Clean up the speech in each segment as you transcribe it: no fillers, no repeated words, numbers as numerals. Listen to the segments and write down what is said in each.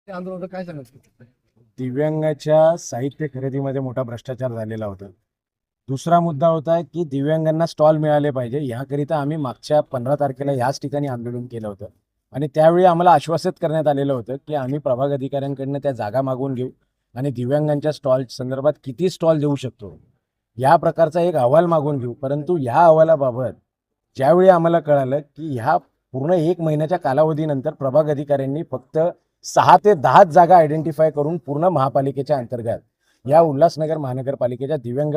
ते आंदोलन काय सांगायचं? दिव्यांगाच्या साहित्य खरेदीमध्ये मोठा भ्रष्टाचार झालेला होता. दुसरा मुद्दा होता की दिव्यांगांना स्टॉल मिळाले पाहिजे, याकरिता आम्ही मागच्या 15 तारखेला याच ठिकाणी आंदोलन केलं होतं. आणि त्यावेळी आम्हाला आश्वासित करण्यात आलेलं होतं की आम्ही प्रभाग अधिकाऱ्यांकडनं त्या जागा मागून घेऊ आणि दिव्यांगांच्या स्टॉल संदर्भात किती स्टॉल देऊ शकतो या प्रकारचा एक अहवाल मागून घेऊ. परंतु ह्या अहवालाबाबत ज्यावेळी आम्हाला कळालं की ह्या पूर्ण 1 महिन्याच्या कालावधीनंतर प्रभाग अधिकाऱ्यांनी फक्त 6 ते 10 जागा आयडेंटिफाय करून पूर्ण महापालिकेच्या अंतर्गत या उल्हासनगर महानगरपालिकेच्या दिव्यांग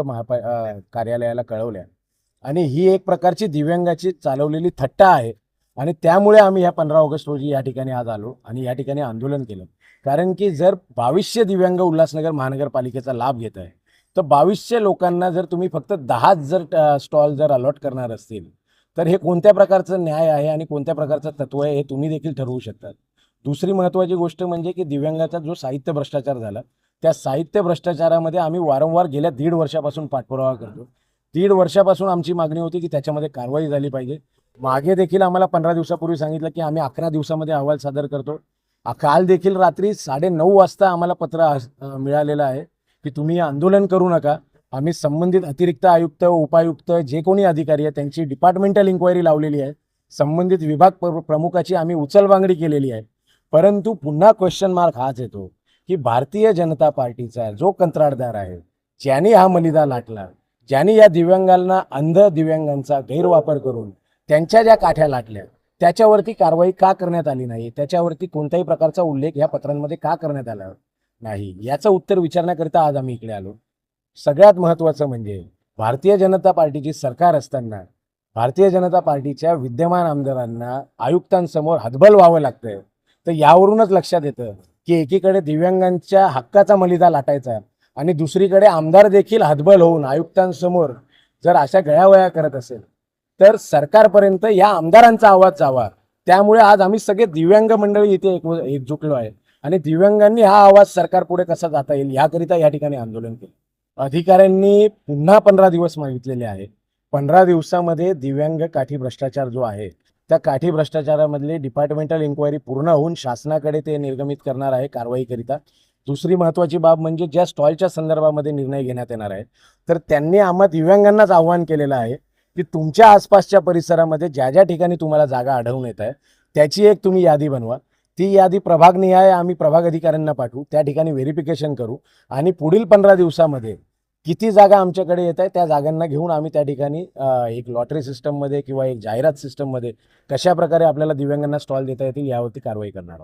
कार्यालयाला कळवल्या. आणि ही एक प्रकारची दिव्यांगाची चालवलेली थट्टा आहे. आणि त्यामुळे आम्ही ह्या 15 ऑगस्ट रोजी या ठिकाणी आज आलो आणि या ठिकाणी आंदोलन केलं. कारण की जर 2200 दिव्यांग उल्हासनगर महानगरपालिकेचा लाभ घेत आहे, तर 2200 लोकांना जर तुम्ही फक्त 10 जर स्टॉल जर अलॉट करणार असतील, तर हे कोणत्या प्रकारचं न्याय आहे आणि कोणत्या प्रकारचं तत्व आहे हे तुम्ही देखील ठरवू शकतात. दुसरी महत्त्वाची गोष्ट म्हणजे की दिव्यांगाचा जो साहित्य भ्रष्टाचार झाला, त्या साहित्य भ्रष्टाचारामध्ये आम्ही वारंवार गेल्या 1.5 वर्षापासून पाठपुरावा करतो. 1.5 वर्षापासून आमची मागणी होती की त्याच्यामध्ये कारवाई झाली पाहिजे. मागे देखील आम्हाला 15 दिवसापूर्वी सांगितलं की आम्ही 11 दिवसामध्ये अहवाल सादर करतो. काल देखील रात्री 9:30 वाजता आम्हाला पत्र मिळालेलं आहे की तुम्ही आंदोलन करू नका. आम्ही संबंधित अतिरिक्त आयुक्त, उपायुक्त जे कोणी अधिकारी आहे त्यांची डिपार्टमेंटल इन्क्वायरी लावलेली आहे. संबंधित विभाग प्रमुखाची आम्ही उचलबांगडी केलेली आहे. परंतु पुन्हा क्वेश्चन मार्क हाच येतो की भारतीय जनता पार्टीचा जो कंत्राटदार आहे, ज्यांनी हा मलिदा लाटला, ज्यांनी या दिव्यांगांना, अंध दिव्यांगांचा गैरवापर करून त्यांच्या ज्या काठ्या लाटल्या, त्याच्यावरती कारवाई का करण्यात आली नाही, त्याच्यावरती कोणत्याही प्रकारचा उल्लेख या पत्रांमध्ये का करण्यात आला नाही, याचं उत्तर विचारण्याकरिता आज आम्ही इकडे आलो. सगळ्यात महत्त्वाचं म्हणजे भारतीय जनता पार्टीची सरकार असताना भारतीय जनता पार्टीच्या विद्यमान आमदारांना आयुक्तांसमोर हतबल व्हावं लागतंय. तर यावरूनच लक्षात येतं की एकीकडे दिव्यांगांच्या हक्काचा मलिदा लाटायचा आणि दुसरीकडे आमदार देखील हतबल होऊन आयुक्तांसमोर जर अशा गयावया करत असेल, तर सरकारपर्यंत या आमदारांचा आवाज जावा. त्यामुळे आज आम्ही सगळे दिव्यांग मंडळी इथे एकजुटलो आहे आणि दिव्यांगांनी हा आवाज सरकारपुढे कसा जाता येईल याकरिता या ठिकाणी आंदोलन केलं. अधिकाऱ्यांनी पुन्हा 15 दिवस मागितलेले आहे. 15 दिवसामध्ये दिव्यांग काठी भ्रष्टाचार जो आहे, त्या काठी भ्रष्टाचारामधले डिपार्टमेंटल इन्क्वायरी पूर्ण होऊन शासनाकडे ते निर्गमित करणार आहे कारवाईकरिता. दुसरी महत्त्वाची बाब म्हणजे ज्या स्टॉलच्या संदर्भामध्ये निर्णय घेण्यात येणार आहे, तर त्यांनी आम्हा दिव्यांगांनाच आव्हान केलेलं आहे की तुमच्या आसपासच्या परिसरामध्ये ज्या ज्या ठिकाणी तुम्हाला जागा आढळून येत आहे त्याची एक तुम्ही यादी बनवा. ती यादी प्रभागनिहाय आम्ही प्रभाग अधिकाऱ्यांना पाठवू, त्या ठिकाणी व्हेरिफिकेशन करू आणि पुढील 15 दिवसामध्ये किती जागा आमच्याकडे येत आहे त्या जागांना घेऊन आम्ही त्या ठिकाणी एक लॉटरी सिस्टममध्ये किंवा एक जाहिरात सिस्टममध्ये कशा प्रकारे आपल्याला दिव्यांगांना स्टॉल देता येतील यावरती कारवाई करणार आहोत.